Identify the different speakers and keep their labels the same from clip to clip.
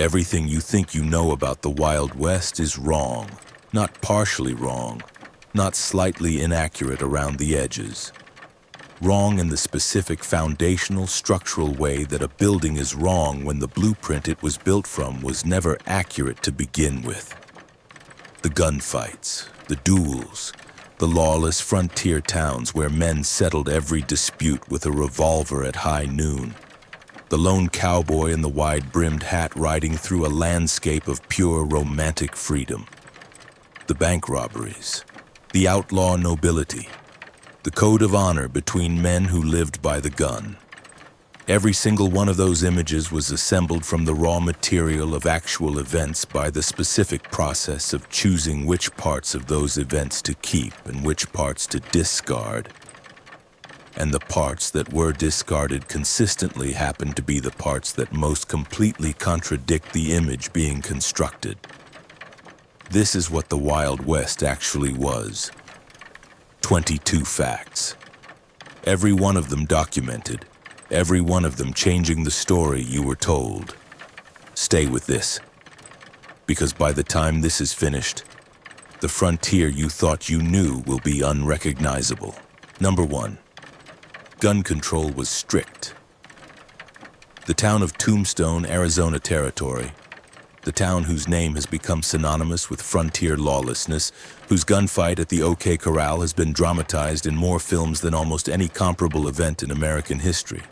Speaker 1: Everything you think you know about the Wild West is wrong, not partially wrong, not slightly inaccurate around the edges. Wrong in the specific foundational structural way that a building is wrong when the blueprint it was built from was never accurate to begin with. The gunfights, the duels, the lawless frontier towns where men settled every dispute with a revolver at high noon. The lone cowboy in the wide-brimmed hat riding through a landscape of pure romantic freedom. The bank robberies, the outlaw nobility, the code of honor between men who lived by the gun. Every single one of those images was assembled from the raw material of actual events by the specific process of choosing which parts of those events to keep and which parts to discard. And the parts that were discarded consistently happened to be the parts that most completely contradict the image being constructed. This is what the Wild West actually was. 22 facts. Every one of them documented, every one of them changing the story you were told. Stay with this, because by the time this is finished, the frontier you thought you knew will be unrecognizable. Number 1. Gun control was strict. The town of Tombstone, Arizona Territory, the town whose name has become synonymous with frontier lawlessness, whose gunfight at the OK Corral has been dramatized in more films than almost any comparable event in American history,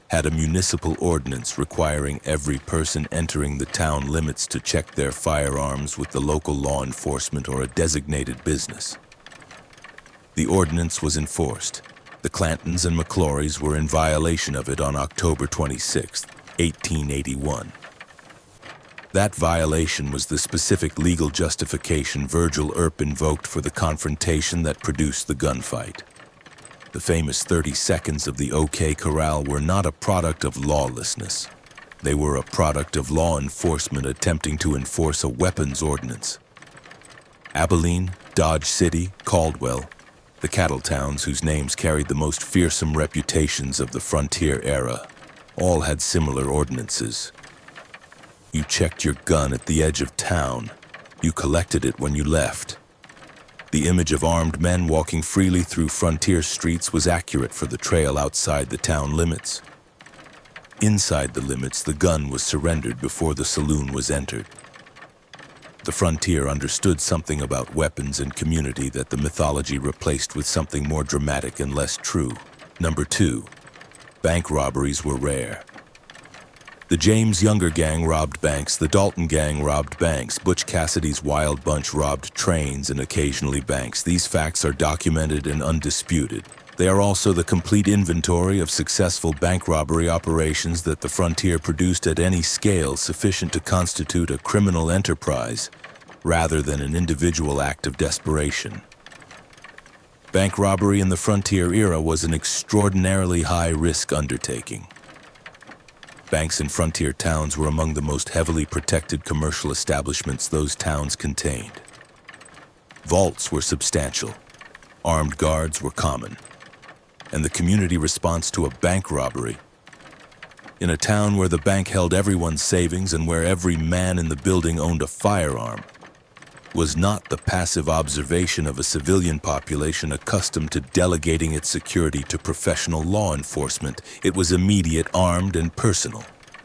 Speaker 1: had a municipal ordinance requiring every person entering the town limits to check their firearms with the local law enforcement or a designated business. The ordinance was enforced. The Clantons and McClorys were in violation of it on October 26, 1881. That violation was the specific legal justification Virgil Earp invoked for the confrontation that produced the gunfight. The famous 30 seconds of the OK Corral were not a product of lawlessness. They were a product of law enforcement attempting to enforce a weapons ordinance. Abilene, Dodge City, Caldwell, the cattle towns whose names carried the most fearsome reputations of the frontier era, all had similar ordinances. You checked your gun at the edge of town. You collected it when you left. The image of armed men walking freely through frontier streets was accurate for the trail outside the town limits. Inside the limits, the gun was surrendered before the saloon was entered. The frontier understood something about weapons and community that the mythology replaced with something more dramatic and less true. Number 2, bank robberies were rare. The James Younger gang robbed banks, the Dalton gang robbed banks, Butch Cassidy's Wild Bunch robbed trains and occasionally banks. These facts are documented and undisputed. They are also the complete inventory of successful bank robbery operations that the frontier produced at any scale sufficient to constitute a criminal enterprise, rather than an individual act of desperation. Bank robbery in the frontier era was an extraordinarily high-risk undertaking. Banks in frontier towns were among the most heavily protected commercial establishments those towns contained. Vaults were substantial, armed guards were common, and the community response to a bank robbery, in a town where the bank held everyone's savings and where every man in the building owned a firearm, was not the passive observation of a civilian population accustomed to delegating its security to professional law enforcement. It was immediate, armed, and personal.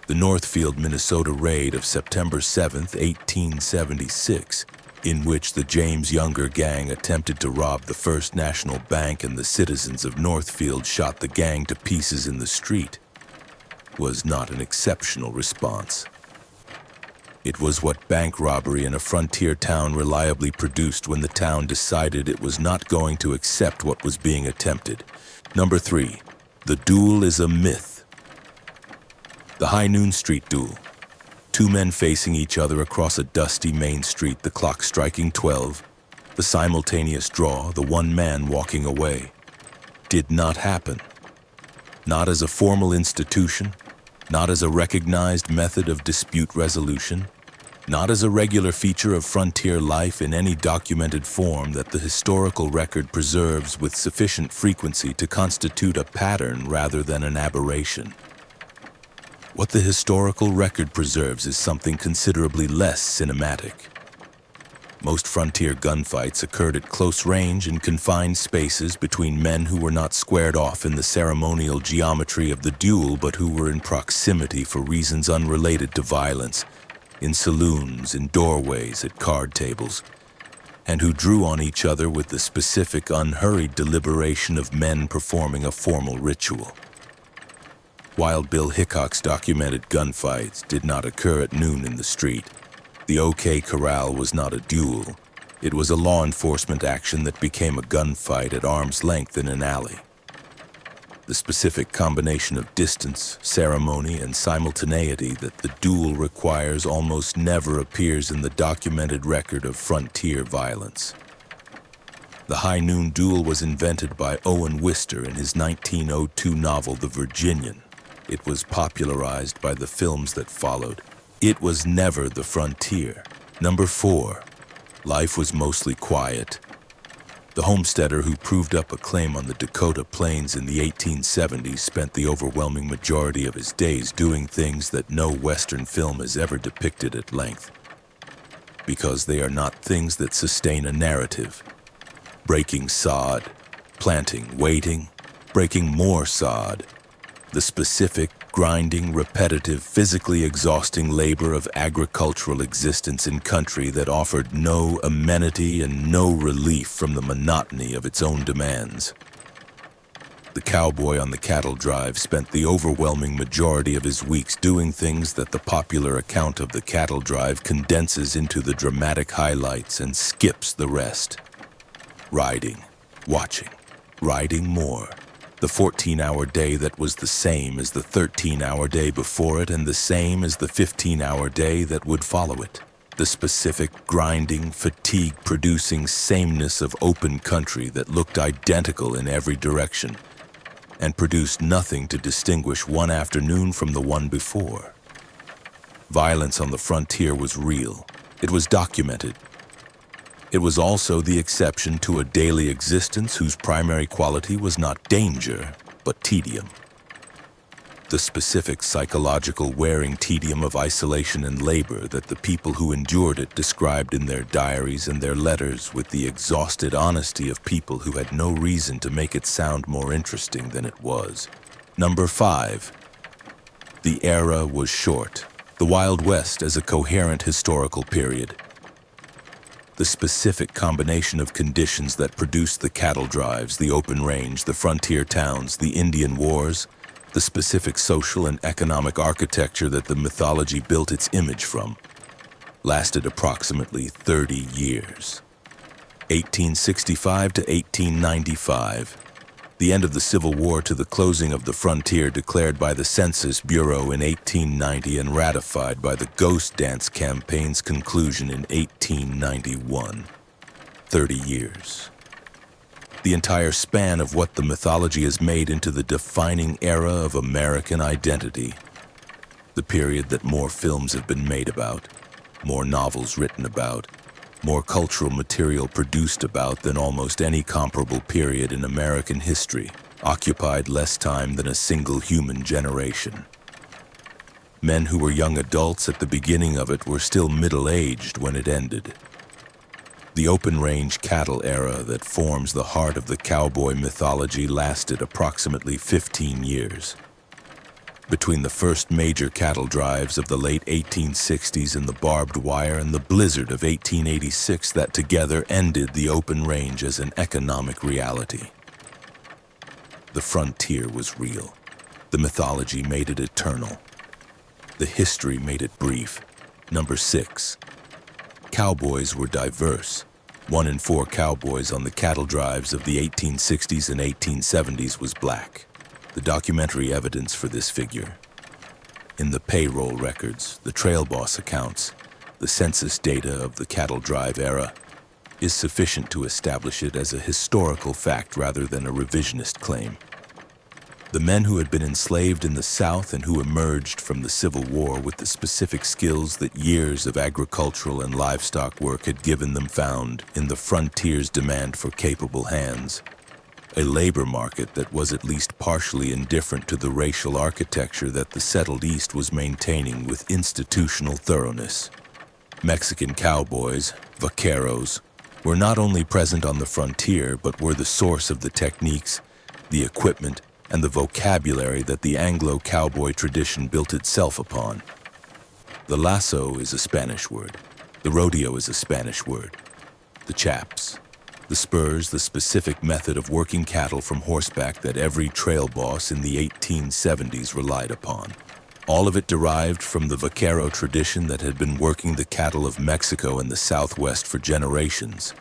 Speaker 1: The Northfield, Minnesota raid of September 7, 1876, in which the James Younger gang attempted to rob the First National Bank and the citizens of Northfield shot the gang to pieces in the street, was not an exceptional response. It was what bank robbery in a frontier town reliably produced when the town decided it was not going to accept what was being attempted. Number 3, the duel is a myth. The High Noon Street Duel. 2 men facing each other across a dusty main street, the clock striking 12, the simultaneous draw, the one man walking away, did not happen. Not as a formal institution, not as a recognized method of dispute resolution, not as a regular feature of frontier life in any documented form that the historical record preserves with sufficient frequency to constitute a pattern rather than an aberration. What the historical record preserves is something considerably less cinematic. Most frontier gunfights occurred at close range in confined spaces between men who were not squared off in the ceremonial geometry of the duel, but who were in proximity for reasons unrelated to violence, in saloons, in doorways, at card tables, and who drew on each other with the specific, unhurried deliberation of men performing a formal ritual. Wild Bill Hickok's documented gunfights did not occur at noon in the street. The OK Corral was not a duel. It was a law enforcement action that became a gunfight at arm's length in an alley. The specific combination of distance, ceremony, and simultaneity that the duel requires almost never appears in the documented record of frontier violence. The high noon duel was invented by Owen Wister in his 1902 novel The Virginian. It was popularized by the films that followed. It was never the frontier. Number 4, life was mostly quiet. The homesteader who proved up a claim on the Dakota Plains in the 1870s spent the overwhelming majority of his days doing things that no Western film has ever depicted at length, because they are not things that sustain a narrative. Breaking sod, planting, waiting, breaking more sod. The specific, grinding, repetitive, physically exhausting labor of agricultural existence in country that offered no amenity and no relief from the monotony of its own demands. The cowboy on the cattle drive spent the overwhelming majority of his weeks doing things that the popular account of the cattle drive condenses into the dramatic highlights and skips the rest. Riding, watching, riding more. The 14-hour day that was the same as the 13-hour day before it and the same as the 15-hour day that would follow it. The specific, grinding, fatigue-producing sameness of open country that looked identical in every direction and produced nothing to distinguish one afternoon from the one before. Violence on the frontier was real. It was documented. It was also the exception to a daily existence whose primary quality was not danger, but tedium. The specific psychological wearing tedium of isolation and labor that the people who endured it described in their diaries and their letters with the exhausted honesty of people who had no reason to make it sound more interesting than it was. Number 5. The era was short. The Wild West as a coherent historical period. The specific combination of conditions that produced the cattle drives, the open range, the frontier towns, the Indian wars, the specific social and economic architecture that the mythology built its image from, lasted approximately 30 years. 1865 to 1895. The end of the Civil War to the closing of the frontier declared by the Census Bureau in 1890 and ratified by the Ghost Dance Campaign's conclusion in 1891. 30 years. The entire span of what the mythology has made into the defining era of American identity. The period that more films have been made about, more novels written about, more cultural material produced about than almost any comparable period in American history, occupied less time than a single human generation. Men who were young adults at the beginning of it were still middle-aged when it ended. The open-range cattle era that forms the heart of the cowboy mythology lasted approximately 15 years. Between the first major cattle drives of the late 1860s and the barbed wire and the blizzard of 1886 that together ended the open range as an economic reality. The frontier was real. The mythology made it eternal. The history made it brief. Number 6. Cowboys were diverse. 1 in 4 cowboys on the cattle drives of the 1860s and 1870s was black. The documentary evidence for this figure, in the payroll records, the trail boss accounts, the census data of the cattle drive era, is sufficient to establish it as a historical fact rather than a revisionist claim. The men who had been enslaved in the South and who emerged from the Civil War with the specific skills that years of agricultural and livestock work had given them found in the frontier's demand for capable hands. a labor market that was at least partially indifferent to the racial architecture that the settled East was maintaining with institutional thoroughness. Mexican cowboys, vaqueros, were not only present on the frontier, but were the source of the techniques, the equipment, and the vocabulary that the Anglo-cowboy tradition built itself upon. The lasso is a Spanish word. The rodeo is a Spanish word. The chaps, the spurs, the specific method of working cattle from horseback that every trail boss in the 1870s relied upon. All of it derived from the vaquero tradition that had been working the cattle of Mexico and the Southwest for generations,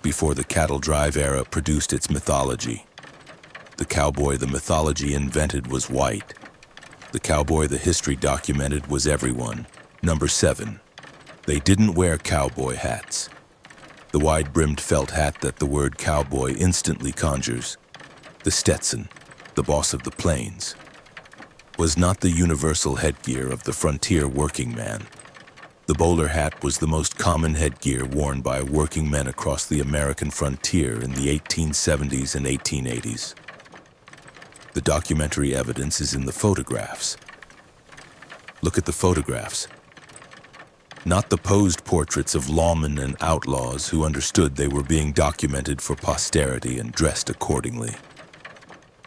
Speaker 1: before the cattle drive era produced its mythology. The cowboy the mythology invented was white. The cowboy the history documented was everyone. Number 7. They didn't wear cowboy hats. The wide-brimmed felt hat that the word cowboy instantly conjures, the Stetson, the boss of the plains, was not the universal headgear of the frontier working man. The bowler hat was the most common headgear worn by working men across the American frontier in the 1870s and 1880s. The documentary evidence is in the photographs. Look at the photographs. Not the posed portraits of lawmen and outlaws who understood they were being documented for posterity and dressed accordingly.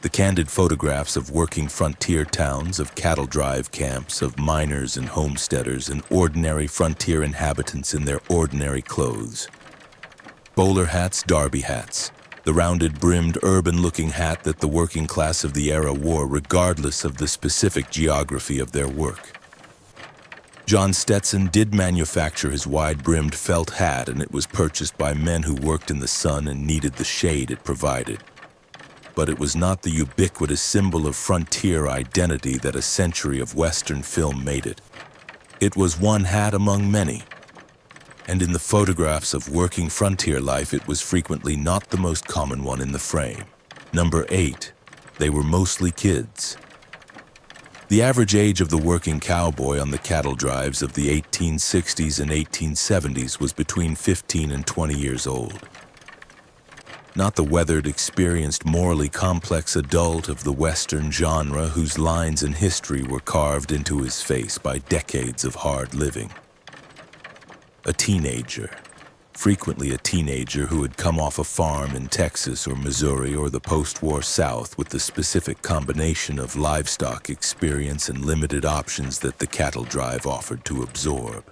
Speaker 1: The candid photographs of working frontier towns, of cattle drive camps, of miners and homesteaders and ordinary frontier inhabitants in their ordinary clothes. Bowler hats, derby hats, the rounded-brimmed, urban-looking hat that the working class of the era wore regardless of the specific geography of their work. John Stetson did manufacture his wide-brimmed felt hat, and it was purchased by men who worked in the sun and needed the shade it provided. But it was not the ubiquitous symbol of frontier identity that a century of Western film made it. It was one hat among many. And in the photographs of working frontier life, it was frequently not the most common one in the frame. Number 8, they were mostly kids. The average age of the working cowboy on the cattle drives of the 1860s and 1870s was between 15 and 20 years old. Not the weathered, experienced, morally complex adult of the Western genre whose lines in history were carved into his face by decades of hard living. A teenager, frequently a teenager who had come off a farm in Texas or Missouri or the post-war South with the specific combination of livestock experience and limited options that the cattle drive offered to absorb.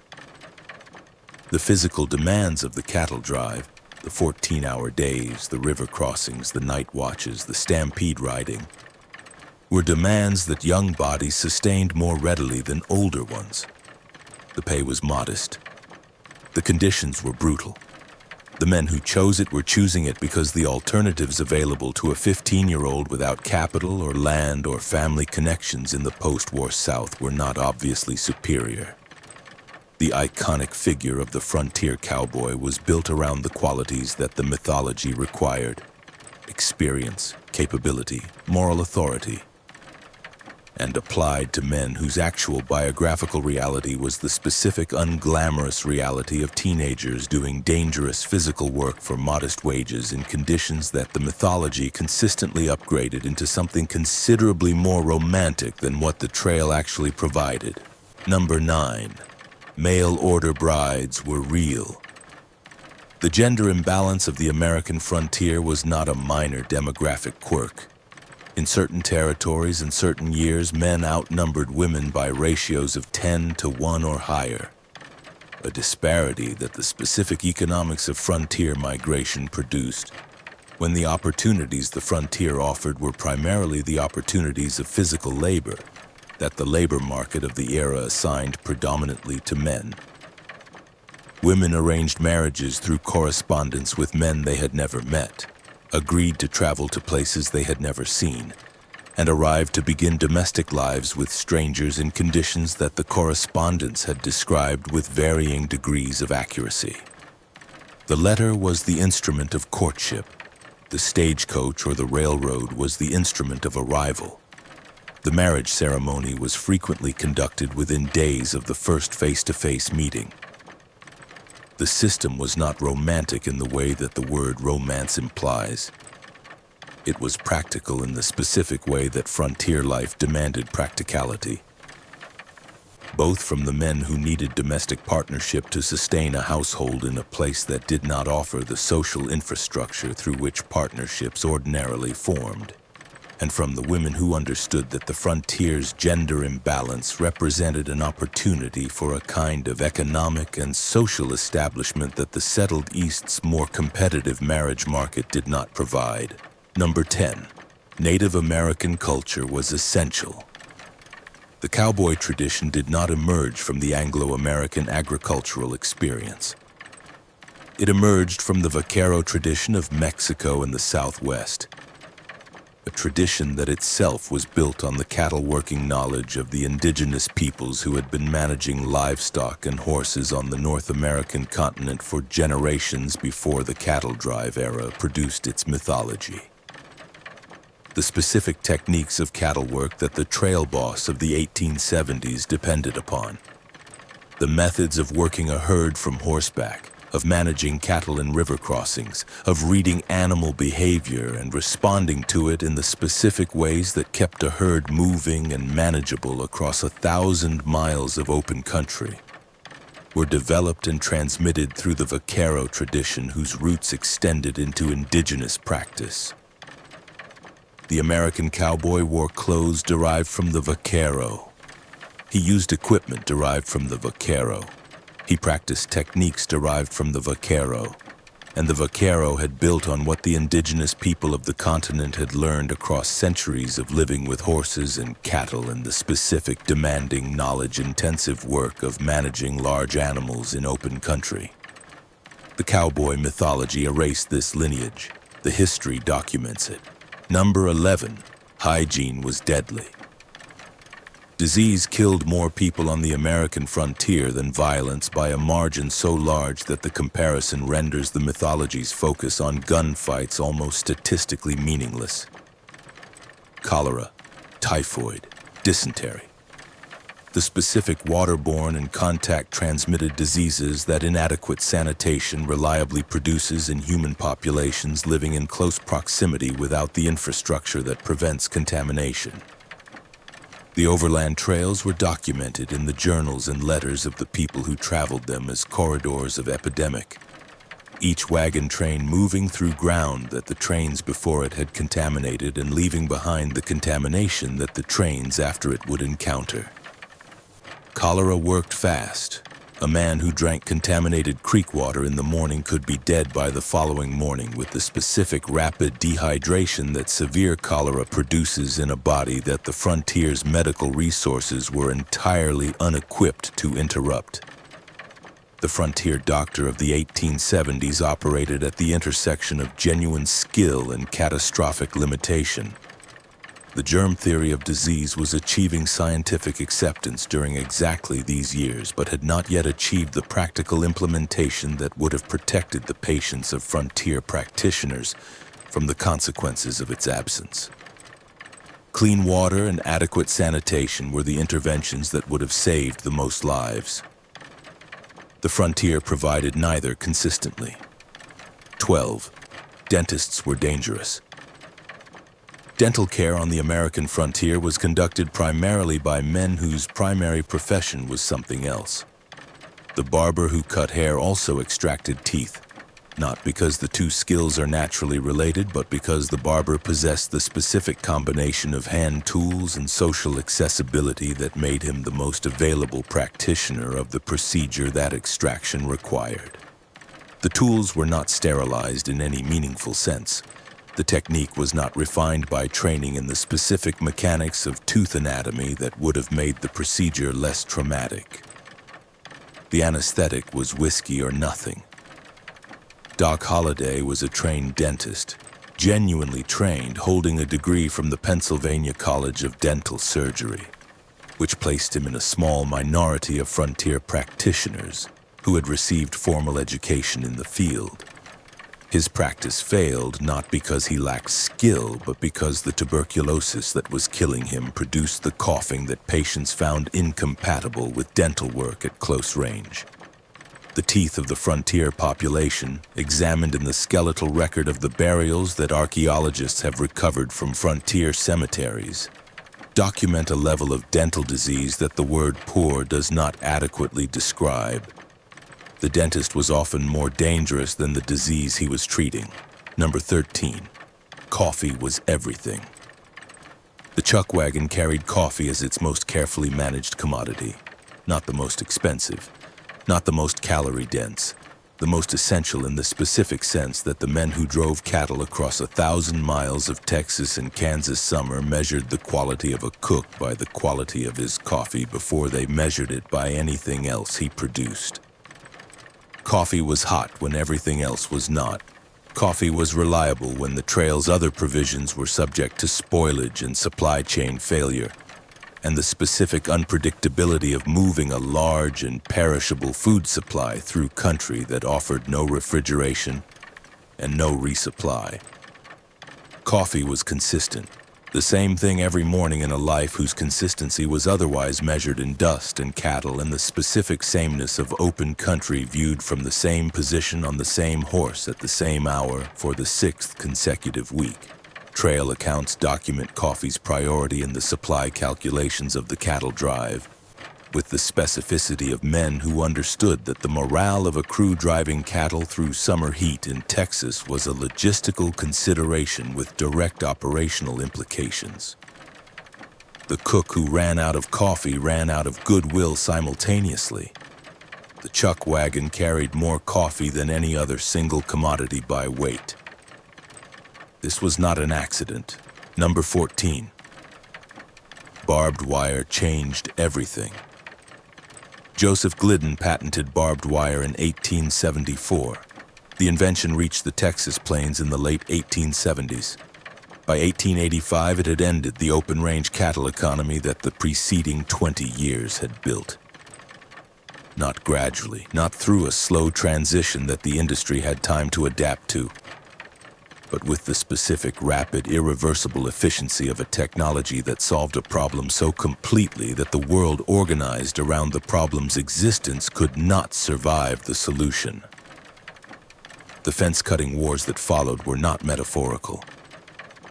Speaker 1: The physical demands of the cattle drive, the 14-hour days, the river crossings, the night watches, the stampede riding, were demands that young bodies sustained more readily than older ones. The pay was modest. The conditions were brutal. The men who chose it were choosing it because the alternatives available to a 15-year-old without capital or land or family connections in the post-war South were not obviously superior. The iconic figure of the frontier cowboy was built around the qualities that the mythology required: experience, capability, moral authority, and applied to men whose actual biographical reality was the specific unglamorous reality of teenagers doing dangerous physical work for modest wages in conditions that the mythology consistently upgraded into something considerably more romantic than what the trail actually provided. Number 9. Mail order brides were real. The gender imbalance of the American frontier was not a minor demographic quirk. In certain territories and certain years, men outnumbered women by ratios of 10 to 1 or higher, a disparity that the specific economics of frontier migration produced, when the opportunities the frontier offered were primarily the opportunities of physical labor that the labor market of the era assigned predominantly to men. Women arranged marriages through correspondence with men they had never met, agreed to travel to places they had never seen, and arrived to begin domestic lives with strangers in conditions that the correspondents had described with varying degrees of accuracy. The letter was the instrument of courtship. The stagecoach or the railroad was the instrument of arrival. The marriage ceremony was frequently conducted within days of the first face-to-face meeting. The system was not romantic in the way that the word romance implies. It was practical in the specific way that frontier life demanded practicality. Both from the men who needed domestic partnership to sustain a household in a place that did not offer the social infrastructure through which partnerships ordinarily formed, and from the women who understood that the frontier's gender imbalance represented an opportunity for a kind of economic and social establishment that the settled East's more competitive marriage market did not provide. Number 10. Native American culture was essential. The cowboy tradition did not emerge from the Anglo-American agricultural experience. It emerged from the vaquero tradition of Mexico and the Southwest, a tradition that itself was built on the cattle-working knowledge of the indigenous peoples who had been managing livestock and horses on the North American continent for generations before the cattle drive era produced its mythology. The specific techniques of cattle work that the trail boss of the 1870s depended upon. The methods of working a herd from horseback, of managing cattle in river crossings, of reading animal behavior and responding to it in the specific ways that kept a herd moving and manageable across 1,000 miles of open country, were developed and transmitted through the vaquero tradition whose roots extended into indigenous practice. The American cowboy wore clothes derived from the vaquero. He used equipment derived from the vaquero. He practiced techniques derived from the vaquero. And the vaquero had built on what the indigenous people of the continent had learned across centuries of living with horses and cattle and the specific, demanding, knowledge-intensive work of managing large animals in open country. The cowboy mythology erased this lineage. The history documents it. Number 11. Hygiene was deadly. Disease killed more people on the American frontier than violence by a margin so large that the comparison renders the mythology's focus on gunfights almost statistically meaningless. Cholera, typhoid, dysentery. The specific waterborne and contact-transmitted diseases that inadequate sanitation reliably produces in human populations living in close proximity without the infrastructure that prevents contamination. The overland trails were documented in the journals and letters of the people who traveled them as corridors of epidemic, each wagon train moving through ground that the trains before it had contaminated and leaving behind the contamination that the trains after it would encounter. Cholera worked fast. A man who drank contaminated creek water in the morning could be dead by the following morning with the specific rapid dehydration that severe cholera produces in a body that the frontier's medical resources were entirely unequipped to interrupt. The frontier doctor of the 1870s operated at the intersection of genuine skill and catastrophic limitation. The germ theory of disease was achieving scientific acceptance during exactly these years, but had not yet achieved the practical implementation that would have protected the patients of frontier practitioners from the consequences of its absence. Clean water and adequate sanitation were the interventions that would have saved the most lives. The frontier provided neither consistently. 12. Dentists were dangerous. Dental care on the American frontier was conducted primarily by men whose primary profession was something else. The barber who cut hair also extracted teeth, not because the two skills are naturally related, but because the barber possessed the specific combination of hand tools and social accessibility that made him the most available practitioner of the procedure that extraction required. The tools were not sterilized in any meaningful sense. The technique was not refined by training in the specific mechanics of tooth anatomy that would have made the procedure less traumatic. The anesthetic was whiskey or nothing. Doc Holliday was a trained dentist, genuinely trained, holding a degree from the Pennsylvania College of Dental Surgery, which placed him in a small minority of frontier practitioners who had received formal education in the field. His practice failed not because he lacked skill, but because the tuberculosis that was killing him produced the coughing that patients found incompatible with dental work at close range. The teeth of the frontier population, examined in the skeletal record of the burials that archaeologists have recovered from frontier cemeteries, document a level of dental disease that the word poor does not adequately describe. The dentist was often more dangerous than the disease he was treating. Number 13. Coffee was everything. The chuck wagon carried coffee as its most carefully managed commodity. Not the most expensive, not the most calorie-dense, the most essential in the specific sense that the men who drove cattle across 1,000 miles of Texas and Kansas summer measured the quality of a cook by the quality of his coffee before they measured it by anything else he produced. Coffee was hot when everything else was not. Coffee was reliable when the trail's other provisions were subject to spoilage and supply chain failure, and the specific unpredictability of moving a large and perishable food supply through country that offered no refrigeration and no resupply. Coffee was consistent, the same thing every morning in a life whose consistency was otherwise measured in dust and cattle and the specific sameness of open country viewed from the same position on the same horse at the same hour for the 6th consecutive week. Trail accounts document coffee's priority in the supply calculations of the cattle drive, with the specificity of men who understood that the morale of a crew driving cattle through summer heat in Texas was a logistical consideration with direct operational implications. The cook who ran out of coffee ran out of goodwill simultaneously. The chuck wagon carried more coffee than any other single commodity by weight. This was not an accident. Number 14. Barbed wire changed everything. Joseph Glidden patented barbed wire in 1874. The invention reached the Texas plains in the late 1870s. By 1885, it had ended the open-range cattle economy that the preceding 20 years had built. Not gradually, not through a slow transition that the industry had time to adapt to, but with the specific, rapid, irreversible efficiency of a technology that solved a problem so completely that the world organized around the problem's existence could not survive the solution. The fence-cutting wars that followed were not metaphorical.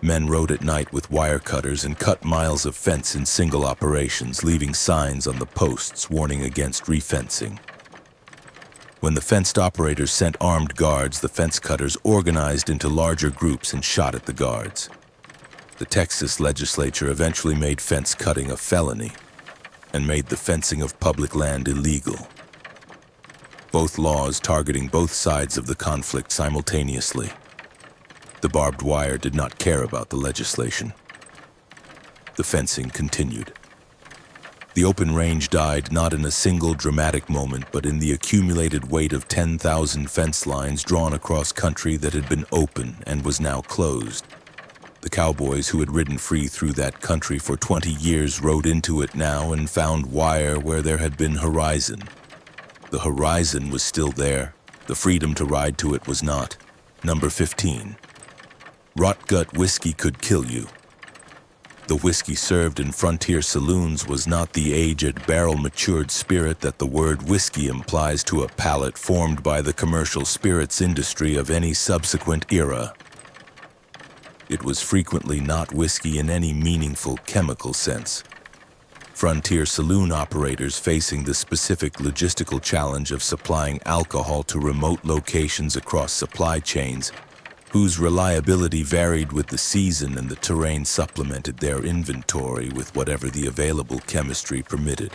Speaker 1: Men rode at night with wire cutters and cut miles of fence in single operations, leaving signs on the posts warning against refencing. When the fenced operators sent armed guards, the fence cutters organized into larger groups and shot at the guards. The Texas legislature eventually made fence cutting a felony and made the fencing of public land illegal. Both laws targeting both sides of the conflict simultaneously. The barbed wire did not care about the legislation. The fencing continued. The open range died not in a single dramatic moment, but in the accumulated weight of 10,000 fence lines drawn across country that had been open and was now closed. The cowboys who had ridden free through that country for 20 years rode into it now and found wire where there had been horizon. The horizon was still there. The freedom to ride to it was not. Number 15. Rot-gut whiskey could kill you. The whiskey served in frontier saloons was not the aged, barrel-matured spirit that the word whiskey implies to a palate formed by the commercial spirits industry of any subsequent era. It was frequently not whiskey in any meaningful chemical sense. Frontier saloon operators facing the specific logistical challenge of supplying alcohol to remote locations across supply chains, whose reliability varied with the season and the terrain supplemented their inventory with whatever the available chemistry permitted.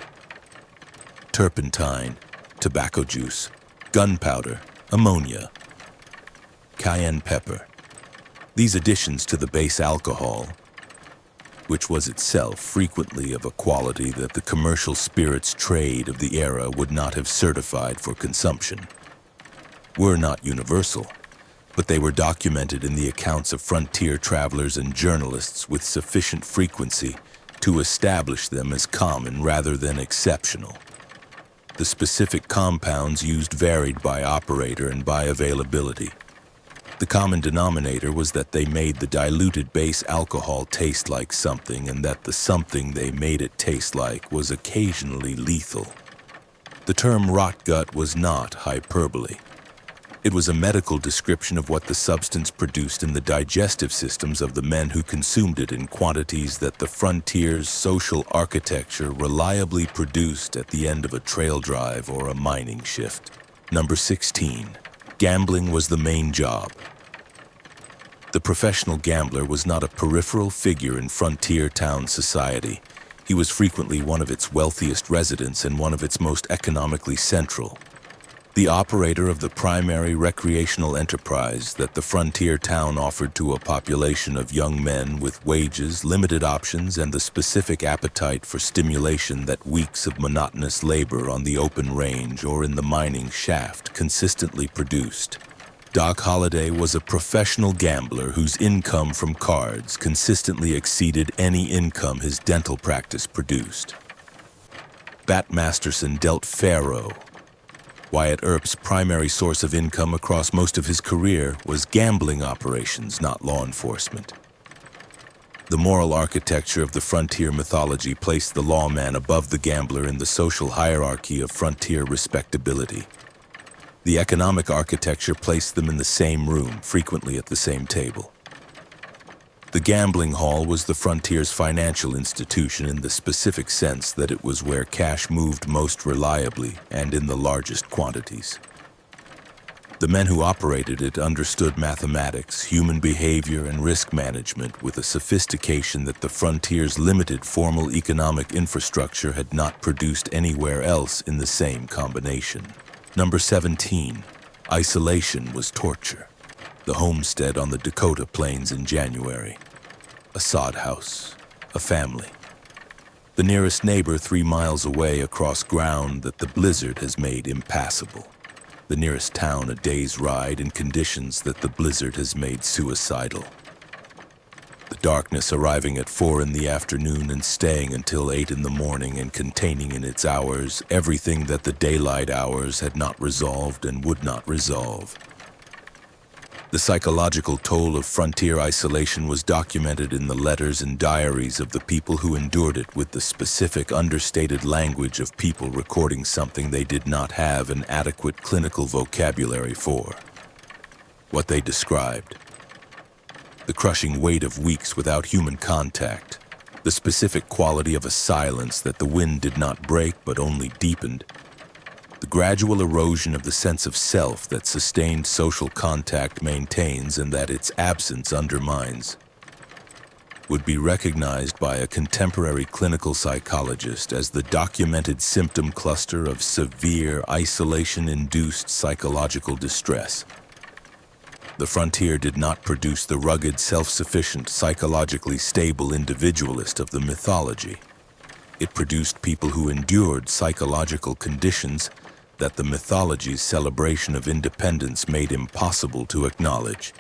Speaker 1: Turpentine, tobacco juice, gunpowder, ammonia, cayenne pepper. These additions to the base alcohol, which was itself frequently of a quality that the commercial spirits trade of the era would not have certified for consumption, were not universal, but they were documented in the accounts of frontier travelers and journalists with sufficient frequency to establish them as common rather than exceptional. The specific compounds used varied by operator and by availability. The common denominator was that they made the diluted base alcohol taste like something, and that the something they made it taste like was occasionally lethal. The term rot gut was not hyperbole. It was a medical description of what the substance produced in the digestive systems of the men who consumed it in quantities that the frontier's social architecture reliably produced at the end of a trail drive or a mining shift. Number 16. Gambling was the main job. The professional gambler was not a peripheral figure in frontier town society. He was frequently one of its wealthiest residents and one of its most economically central. The operator of the primary recreational enterprise that the frontier town offered to a population of young men with wages, limited options, and the specific appetite for stimulation that weeks of monotonous labor on the open range or in the mining shaft consistently produced. Doc Holliday was a professional gambler whose income from cards consistently exceeded any income his dental practice produced. Bat Masterson dealt faro. Wyatt Earp's primary source of income across most of his career was gambling operations, not law enforcement. The moral architecture of the frontier mythology placed the lawman above the gambler in the social hierarchy of frontier respectability. The economic architecture placed them in the same room, frequently at the same table. The gambling hall was the frontier's financial institution in the specific sense that it was where cash moved most reliably and in the largest quantities. The men who operated it understood mathematics, human behavior, and risk management with a sophistication that the frontier's limited formal economic infrastructure had not produced anywhere else in the same combination. Number 17. Isolation was torture. The homestead on the Dakota Plains in January. A sod house. A family. The nearest neighbor 3 miles away across ground that the blizzard has made impassable. The nearest town a day's ride in conditions that the blizzard has made suicidal. The darkness arriving at 4 in the afternoon and staying until 8 in the morning and containing in its hours everything that the daylight hours had not resolved and would not resolve. The psychological toll of frontier isolation was documented in the letters and diaries of the people who endured it with the specific understated language of people recording something they did not have an adequate clinical vocabulary for. What they described: the crushing weight of weeks without human contact, the specific quality of a silence that the wind did not break but only deepened, the gradual erosion of the sense of self that sustained social contact maintains and that its absence undermines, would be recognized by a contemporary clinical psychologist as the documented symptom cluster of severe isolation-induced psychological distress. The frontier did not produce the rugged, self-sufficient, psychologically stable individualist of the mythology. It produced people who endured psychological conditions that the mythology's celebration of independence made impossible to acknowledge,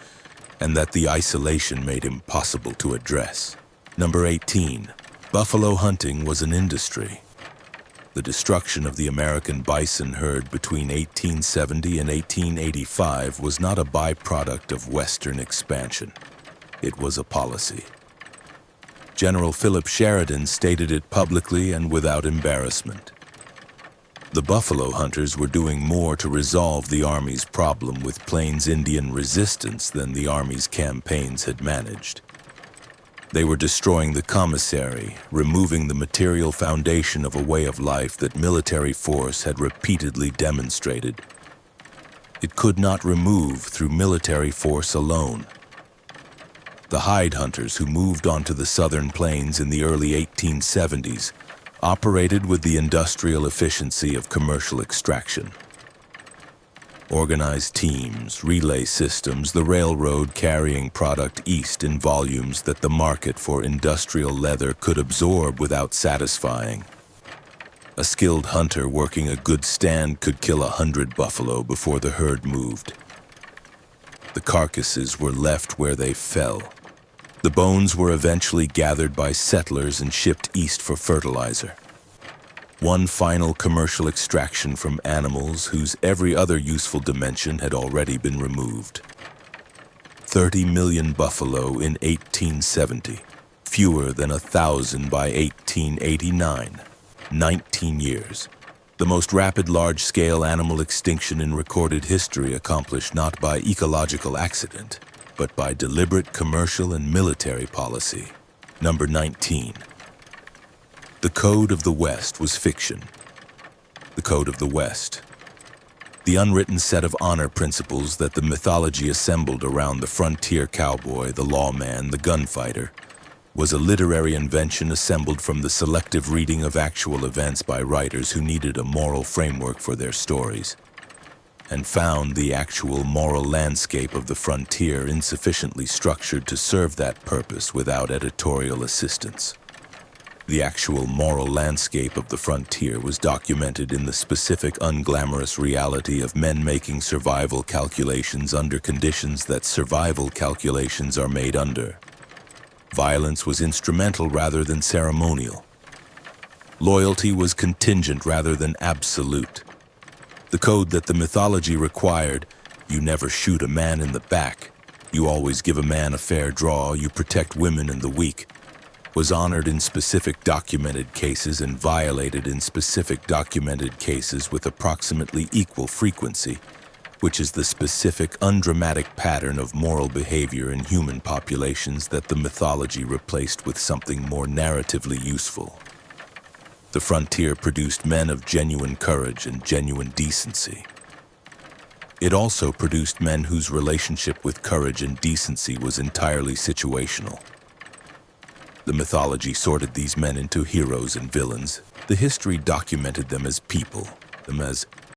Speaker 1: and that the isolation made impossible to address. Number 18. Buffalo hunting was an industry. The destruction of the American bison herd between 1870 and 1885 was not a byproduct of Western expansion. It was a policy. General Philip Sheridan stated it publicly and without embarrassment. The buffalo hunters were doing more to resolve the Army's problem with Plains Indian resistance than the Army's campaigns had managed. They were destroying the commissary, removing the material foundation of a way of life that military force had repeatedly demonstrated. It could not remove through military force alone. The hide hunters who moved onto the southern plains in the early 1870s operated with the industrial efficiency of commercial extraction. Organized teams, relay systems, the railroad carrying product east in volumes that the market for industrial leather could absorb without satisfying. A skilled hunter working a good stand could kill 100 buffalo before the herd moved. The carcasses were left where they fell. The bones were eventually gathered by settlers and shipped east for fertilizer. One final commercial extraction from animals whose every other useful dimension had already been removed. 30 million buffalo in 1870, fewer than 1,000 by 1889, 19 years. The most rapid large-scale animal extinction in recorded history accomplished not by ecological accident, but by deliberate commercial and military policy. Number 19. The Code of the West was fiction. The Code of the West. The unwritten set of honor principles that the mythology assembled around the frontier cowboy, the lawman, the gunfighter, was a literary invention assembled from the selective reading of actual events by writers who needed a moral framework for their stories, and found the actual moral landscape of the frontier insufficiently structured to serve that purpose without editorial assistance. The actual moral landscape of the frontier was documented in the specific unglamorous reality of men making survival calculations under conditions that survival calculations are made under. Violence was instrumental rather than ceremonial. Loyalty was contingent rather than absolute. The code that the mythology required: you never shoot a man in the back, you always give a man a fair draw, you protect women and the weak, was honored in specific documented cases and violated in specific documented cases with approximately equal frequency, which is the specific undramatic pattern of moral behavior in human populations that the mythology replaced with something more narratively useful. The frontier produced men of genuine courage and genuine decency. It also produced men whose relationship with courage and decency was entirely situational. The mythology sorted these men into heroes and villains. The history documented them as people, them as